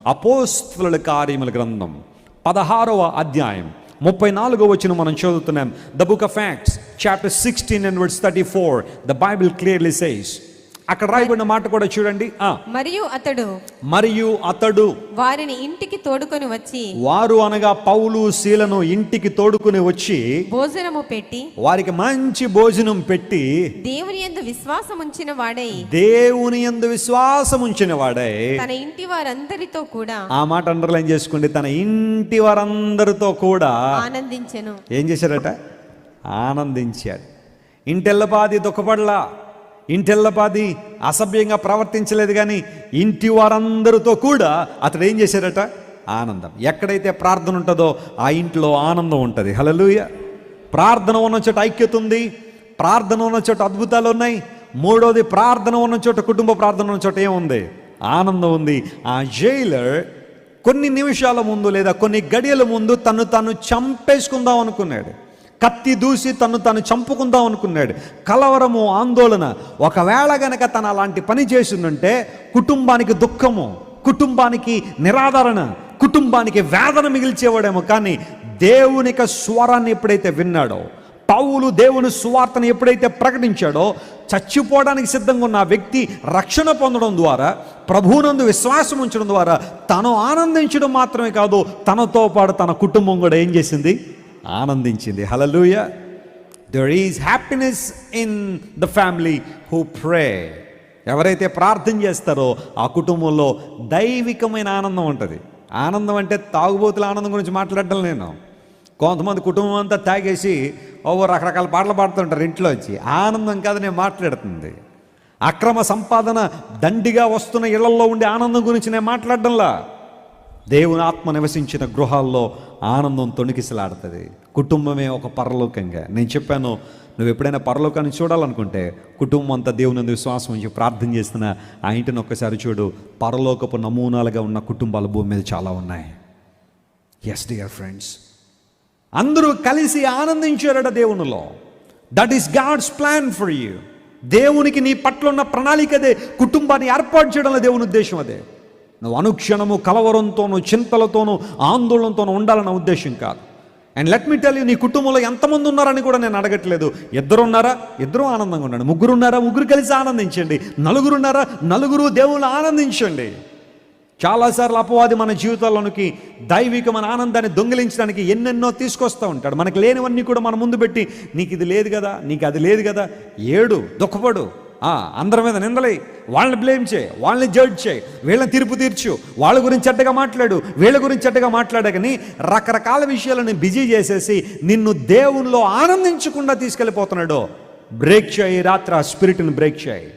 అపోస్తలుల కార్యముల గ్రంథం 16వ అధ్యాయం 34వ వచనం మనం చదువుతున్నాం. The book of acts chapter 16 and verse 34. The Bible clearly says, అక్కడ రాయబడిన మాట కూడా చూడండి. మరియు అతడు వారిని ఇంటికి తోడుకొని వచ్చి, వారు అనగా పౌలు శీలను ఇంటికి తోడుకొని వచ్చి భోజనము పెట్టి, వారికి మంచి భోజనం పెట్టి, దేవుని యందు విశ్వాసం ఉంచిన వాడై తన ఇంటి వారందరితో కూడా, ఆ మాట అండర్లైన్ చేసుకోండి, తన ఇంటి వారందరితో కూడా ఆనందించెను. ఏం చేశాడట? ఆనందించాడు. ఇంటెల్లపాది దుఃఖపడలా, ఇంటెల్లపాది అసభ్యంగా ప్రవర్తించలేదు, కానీ ఇంటి వారందరితో కూడా అతడు ఏం చేశాడట? ఆనందం. ఎక్కడైతే ప్రార్థన ఉంటుందో ఆ ఇంట్లో ఆనందం ఉంటుంది. హల్లెలూయా. ప్రార్థన ఉన్న చోట ఐక్యత ఉంది, ప్రార్థన ఉన్న చోట అద్భుతాలు ఉన్నాయి. మూడోది, ప్రార్థన ఉన్న చోట, కుటుంబ ప్రార్థన ఉన్న చోట ఏముంది? ఆనందం ఉంది. ఆ జైలర్ కొన్ని నిమిషాల ముందు లేదా కొన్ని గడియల ముందు తను చంపేసుకుందాం అనుకున్నాడు. కత్తి దూసి తను చంపుకుందాం అనుకున్నాడు. కలవరము, ఆందోళన. ఒకవేళ గనక తను అలాంటి పని చేసిందంటే కుటుంబానికి దుఃఖము, కుటుంబానికి నిరాదరణ, కుటుంబానికి వేదన మిగిల్చేవాడేమో. కానీ దేవునికి స్వరాన్ని ఎప్పుడైతే విన్నాడో, పౌలు దేవుని సువార్తను ఎప్పుడైతే ప్రకటించాడో, చచ్చిపోవడానికి సిద్ధంగా ఉన్న ఆ వ్యక్తి రక్షణ పొందడం ద్వారా, ప్రభువునందు విశ్వాసం ఉంచడం ద్వారా తను ఆనందించడం మాత్రమే కాదు, తనతో పాటు తన కుటుంబం కూడా ఏం చేసింది? ఆనందించింది. Hallelujah. There is happiness in the family who pray. ఎవరైతే ప్రార్థన చేస్తారో ఆ కుటుంబంలో దైవికమైన ఆనందం ఉంటుంది. ఆనందం అంటే తాగుబోతుల ఆనందం గురించి మాట్లాడటం నేను. కొంతమంది కుటుంబం అంతా తాగేసి రకరకాల పాటలు పాడుతుంటారు ఇంట్లో వచ్చి. ఆనందం కాదు నేను మాట్లాడుతుంది. అక్రమ సంపాదన దండిగా వస్తున్న ఇళ్లలో ఉండే ఆనందం గురించి నేను మాట్లాడడంలా. దేవుని ఆత్మ నివసించిన గృహాల్లో ఆనందం తొణికిసలాడుతుంది. కుటుంబమే ఒక పరలోకంగా. నేను చెప్పాను, నువ్వు ఎప్పుడైనా పరలోకాన్ని చూడాలనుకుంటే కుటుంబం అంతా దేవుని విశ్వాసం ఉంచి ప్రార్థన చేస్తున్న ఆ ఇంటిని ఒక్కసారి చూడు. పరలోకపు నమూనాలుగా ఉన్న కుటుంబాలు భూమి మీద చాలా ఉన్నాయి. ఎస్ డియర్ ఫ్రెండ్స్, అందరూ కలిసి ఆనందించారట దేవునిలో. That is God's plan for you. దేవునికి నీ పట్ల ఉన్న ప్రణాళిక అదే. కుటుంబాన్ని ఏర్పాటు చేయడంలో దేవుని ఉద్దేశం అదే. నువ్వు అనుక్షణము కలవరంతోనూ, చింతలతోనూ, ఆందోళనతోనూ ఉండాలన్న ఉద్దేశం కాదు. And let me tell you, నీ కుటుంబంలో ఎంతమంది ఉన్నారని కూడా నేను అడగట్లేదు. ఇద్దరు ఉన్నారా? ఇద్దరు ఆనందంగా ఉండండి. ముగ్గురు ఉన్నారా? ముగ్గురు కలిసి ఆనందించండి. నలుగురు ఉన్నారా? నలుగురు దేవుళ్ళు ఆనందించండి. చాలాసార్లు అపవాది మన జీవితాల్లోనికి దైవికమైన ఆనందాన్ని దొంగిలించడానికి ఎన్నెన్నో తీసుకొస్తూ ఉంటాడు. మనకు లేనివన్నీ కూడా మన ముందు పెట్టి, నీకు ఇది లేదు కదా, నీకు అది లేదు కదా, ఏడు, దుఃఖపడు, అందరి మీద నిందలే, వాళ్ళని బ్లేమ్ చేయి, వాళ్ళని జడ్జ్ చేయి, వీళ్ళని తీర్పు తీర్చు, వాళ్ళ గురించి చెడ్డగా మాట్లాడు, వీళ్ళ గురించి చెడ్డగా మాట్లాడకని రకరకాల విషయాలను బిజీ చేసేసి నిన్ను దేవునిలో ఆనందించకుండా తీసుకెళ్ళిపోతున్నాడు. బ్రేక్ చేయి, రాత్రి ఆ స్పిరిట్ని బ్రేక్ చేయి.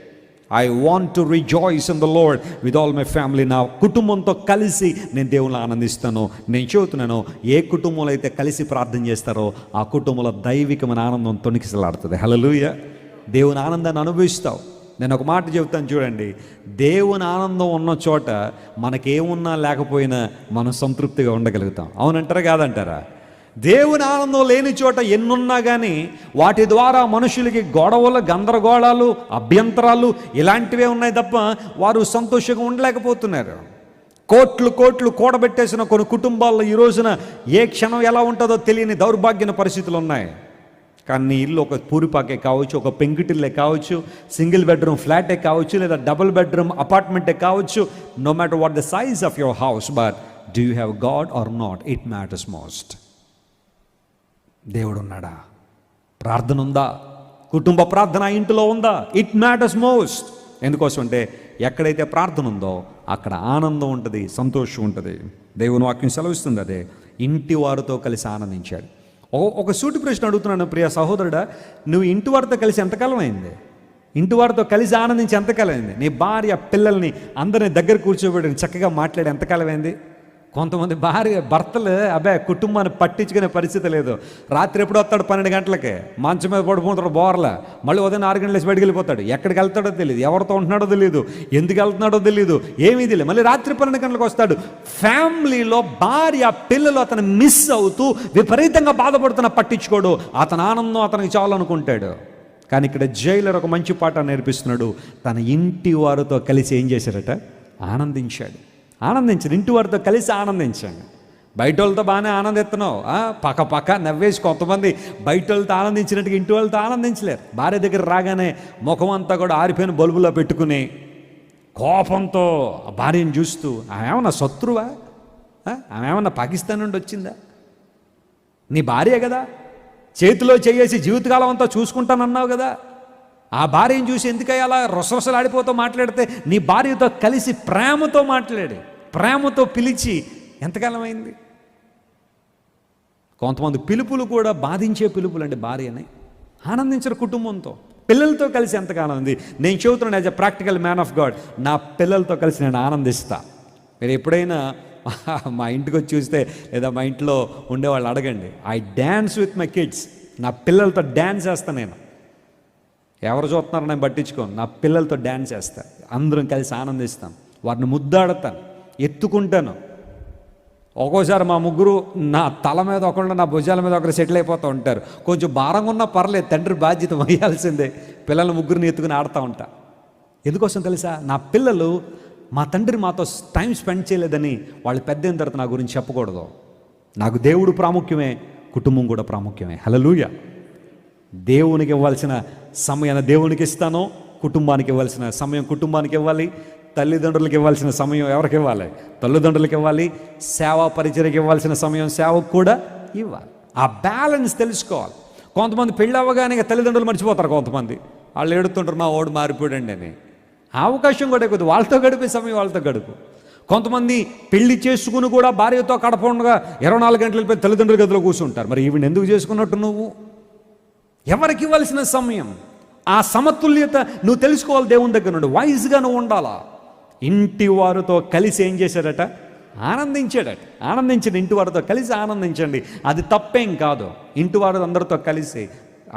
I want to rejoice in the lord with all my family. నా కుటుంబంతో కలిసి నేను దేవుని ఆనందిస్తాను. నేను చెబుతున్నాను, ఏ కుటుంబంలో అయితే కలిసి ప్రార్థన చేస్తారో ఆ కుటుంబంలో దైవికమైన ఆనందం తొణికిసలాడుతుంది. హల్లెలూయా. దేవుని ఆనందాన్ని అనుభవిస్తావు. నేను ఒక మాట చెబుతాను చూడండి, దేవుని ఆనందం ఉన్న చోట మనకేమున్నా లేకపోయినా మనం సంతృప్తిగా ఉండగలుగుతాం. అవునంటారా కాదంటారా? దేవుని ఆనందం లేని చోట ఎన్నున్నా కానీ వాటి ద్వారా మనుషులకి గొడవలు, గందరగోళాలు, అభ్యంతరాలు ఇలాంటివే ఉన్నాయి తప్ప వారు సంతోషంగా ఉండలేకపోతున్నారు. కోట్లు కూడబెట్టేసిన కొన్ని కుటుంబాల్లో ఈ రోజున ఏ క్షణం ఎలా ఉంటుందో తెలియని దౌర్భాగ్యమైన పరిస్థితులు ఉన్నాయి. కానీ ఇల్లు ఒక పూరిపాకే కావచ్చు, ఒక పెంకుటిల్లే కావచ్చు, సింగిల్ బెడ్రూమ్ ఫ్లాటే కావచ్చు, లేదా డబుల్ బెడ్రూమ్ అపార్ట్మెంటే కావచ్చు. No matter what the size of your house, but do you have God or not, it matters most. దేవుడు ఉన్నాడా? ప్రార్థన ఉందా? కుటుంబ ప్రార్థన ఇంటిలో ఉందా? It matters most. ఎందుకోసం అంటే ఎక్కడైతే ప్రార్థన ఉందో అక్కడ ఆనందం ఉంటుంది, సంతోషం ఉంటుంది. దేవుని వాక్యం సెలవిస్తుంది అదే. ఇంటి వారితో కలిసి ఆనందించాడు. ఒక సూటి ప్రశ్న అడుగుతున్నాను ప్రియ సహోదరుడా, నువ్వు ఇంటి వారితో కలిసి ఎంతకాలం అయింది? ఇంటి వారితో కలిసి ఆనందించి ఎంతకాలం అయింది? నీ భార్య, పిల్లల్ని అందరినీ దగ్గర కూర్చోబెట్టి చక్కగా మాట్లాడి ఎంతకాలం అయింది? కొంతమంది భర్తలు కుటుంబాన్ని పట్టించుకునే పరిస్థితి లేదు. రాత్రి ఎప్పుడు వస్తాడు? 12 గంటలకే మంచం మీద పడిపోతాడు బోర్ల. మళ్ళీ ఉదయం 6 గంటలు బయటికి వెళ్ళిపోతాడు. ఎక్కడికి వెళ్తాడో తెలియదు, ఎవరితో ఉంటున్నాడో తెలియదు, ఎందుకు వెళ్తున్నాడో తెలియదు, ఏమీ తెలియదు. మళ్ళీ రాత్రి 12 గంటలకు వస్తాడు. ఫ్యామిలీలో భార్య, పిల్లలు అతను మిస్ అవుతూ విపరీతంగా బాధపడుతున్నా పట్టించుకోడు. అతని ఆనందం అతనికి చాలనుకుంటాడు. కానీ ఇక్కడ జైలర్ ఒక మంచి పాఠాన్ని నేర్పిస్తున్నాడు. తన ఇంటి వారితో కలిసి ఏం చేశారట? ఆనందించాడు. ఆనందించండి, ఇంటి వారితో కలిసి ఆనందించండి. బయట వాళ్ళతో బాగానే ఆనందిస్తున్నావు, పక్క నవ్వేసి కొంతమంది బయట వాళ్ళతో ఆనందించినట్టుగా ఇంటి వాళ్ళతో ఆనందించలేరు. భార్య దగ్గర రాగానే ముఖం అంతా కూడా ఆరిపోయిన బల్బులో పెట్టుకుని కోపంతో ఆ భార్యను చూస్తూ, ఆమె ఏమన్నా శత్రువా? ఆమె ఏమన్నా పాకిస్తాన్ నుండి వచ్చిందా? నీ భార్య కదా, చేతిలో చేసి జీవితకాలం అంతా చూసుకుంటానన్నావు కదా. ఆ భార్యను చూసి ఎందుకయ్యా అలా రొసరొసలాడిపోతూ మాట్లాడితే, నీ భార్యతో కలిసి ప్రేమతో మాట్లాడి ప్రేమతో పిలిచి ఎంతకాలం అయింది? కొంతమంది పిలుపులు కూడా బాధించే పిలుపులు అండి. భార్యని ఆనందించరు, కుటుంబంతో పిల్లలతో కలిసి ఎంతకాలం ఉంది. నేను చెబుతున్నాను as a practical man of God, నా పిల్లలతో కలిసి నేను ఆనందిస్తా. మీరు ఎప్పుడైనా మా ఇంటికి వచ్చి చూస్తే లేదా మా ఇంట్లో ఉండేవాళ్ళు అడగండి, I dance with my kids. నా పిల్లలతో డ్యాన్స్ చేస్తాను నేను. ఎవరు చూస్తున్నారో నేను పట్టించుకోను, నా పిల్లలతో డ్యాన్స్ చేస్తాను. అందరం కలిసి ఆనందిస్తాం, వారిని ముద్దాడతాను, ఎత్తుకుంటాను. ఒక్కోసారి మా ముగ్గురు నా తల మీద ఒకళ్ళు, నా భుజాల మీద ఒకరు సెటిల్ అయిపోతూ ఉంటారు. కొంచెం భారంగా ఉన్నా పర్లేదు, తండ్రి బాధ్యత వహించాల్సిందే. పిల్లల ముగ్గురిని ఎత్తుకుని ఆడుతూ ఉంటా. ఎందుకోసం తెలుసా? నా పిల్లలు మా తండ్రి మాతో టైం స్పెండ్ చేయలేదని వాళ్ళు పెద్ద అయిన తర్వాత నా గురించి చెప్పకూడదు. నాకు దేవుడు ప్రాముఖ్యమే, కుటుంబం కూడా ప్రాముఖ్యమే. హల్లెలూయా. దేవునికి ఇవ్వాల్సిన సమయాన్ని దేవునికి ఇస్తాను, కుటుంబానికి ఇవ్వాల్సిన సమయం కుటుంబానికి ఇవ్వాలి, తల్లిదండ్రులకు ఇవ్వాల్సిన సమయం ఎవరికి ఇవ్వాలి? తల్లిదండ్రులకు ఇవ్వాలి. సేవా పరిచర్యకి ఇవ్వాల్సిన సమయం సేవకు కూడా ఇవ్వాలి. ఆ బ్యాలెన్స్ తెలుసుకోవాలి. కొంతమంది పెళ్ళి అవ్వగానే తల్లిదండ్రులు మర్చిపోతారు. కొంతమంది వాళ్ళు ఏడుతుంటారు, మా ఓడు మారిపోయాడండి అని. ఆ అవకాశం కూడా ఎక్కువ, వాళ్ళతో గడిపే సమయం వాళ్ళతో గడుపు. కొంతమంది పెళ్లి చేసుకుని కూడా భార్యతో కడపండుగా 24 గంటలు పోయి తల్లిదండ్రుల గదిలో కూర్చుంటారు. మరి ఈవిని ఎందుకు చేసుకున్నట్టు నువ్వు? ఎవరికి ఇవ్వాల్సిన సమయం, ఆ సమతుల్యత నువ్వు తెలుసుకోవాలి. దేవుని దగ్గర నుండి వైజ్గా నువ్వు ఉండాలా. ఇంటి వారితో కలిసి ఏం చేశాడట? ఆనందించాడట. ఆనందించండి, ఇంటి వారితో కలిసి ఆనందించండి. అది తప్పేం కాదు. ఇంటి వారు అందరితో కలిసి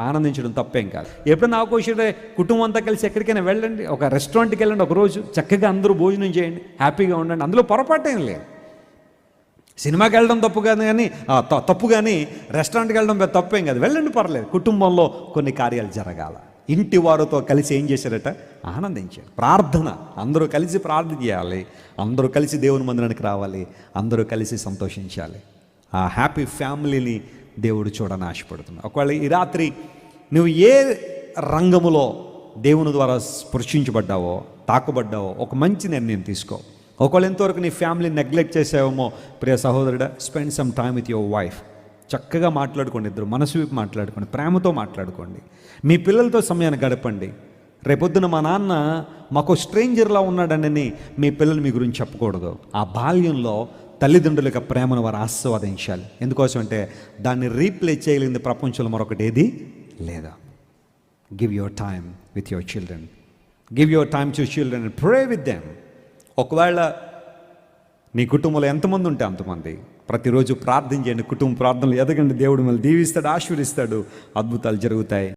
ఆనందించడం తప్పేం కాదు. ఎప్పుడైనా అవకాశం కుటుంబం అంతా కలిసి ఎక్కడికైనా వెళ్ళండి, ఒక రెస్టారెంట్కి వెళ్ళండి, ఒకరోజు చక్కగా అందరూ భోజనం చేయండి, హ్యాపీగా ఉండండి. అందులో పొరపాటేం లేదు. సినిమాకి వెళ్ళడం తప్పు కానీ రెస్టారెంట్కి వెళ్ళడం తప్పేం కాదు. వెళ్ళండి, పర్లేదు. కుటుంబంలో కొన్ని కార్యాలు జరగాల. ఇంటి వారితో కలిసి ఏం చేశారట? ఆనందించారు. ప్రార్థన, అందరూ కలిసి ప్రార్థన చేయాలి, అందరూ కలిసి దేవుని మందిరానికి రావాలి, అందరూ కలిసి సంతోషించాలి. ఆ హ్యాపీ ఫ్యామిలీని దేవుడు చూడని ఆశపడుతున్నాడు. ఒకవేళ ఈ రాత్రి నువ్వు ఏ రంగములో దేవుని ద్వారా స్పృశించబడ్డావో, తాకబడ్డావో, ఒక మంచి నిర్ణయం తీసుకో. ఒకవేళ ఎంతవరకు నీ ఫ్యామిలీ నెగ్లెక్ట్ చేసావేమో, ప్రియ సహోదరుడా, spend some time with your wife. చక్కగా మాట్లాడుకోండి, ఇద్దరు మనసు విప్పి మాట్లాడుకోండి, ప్రేమతో మాట్లాడుకోండి. మీ పిల్లలతో సమయాన్ని గడపండి. రేపొద్దున మా నాన్న మాకు స్ట్రేంజర్లా ఉన్నాడని మీ పిల్లలు మీ గురించి చెప్పకూడదు. ఆ బాల్యంలో తల్లిదండ్రుల యొక్క ప్రేమను వారు ఆస్వాదించాలి. ఎందుకోసం అంటే దాన్ని రీప్లే చేయలేని ప్రపంచంలో మరొకటి ఏది లేదా. Give your time with your children, give your time to children and pray with them. ఒకవేళ నీ కుటుంబంలో ఎంతమంది ఉంటే అంతమంది ప్రతిరోజు ప్రార్థన చేయండి. కుటుంబ ప్రార్థనలు ఎదగండి. దేవుడు మిమ్మల్ని దీవిస్తాడు, ఆశీర్వదిస్తాడు, అద్భుతాలు జరుగుతాయి.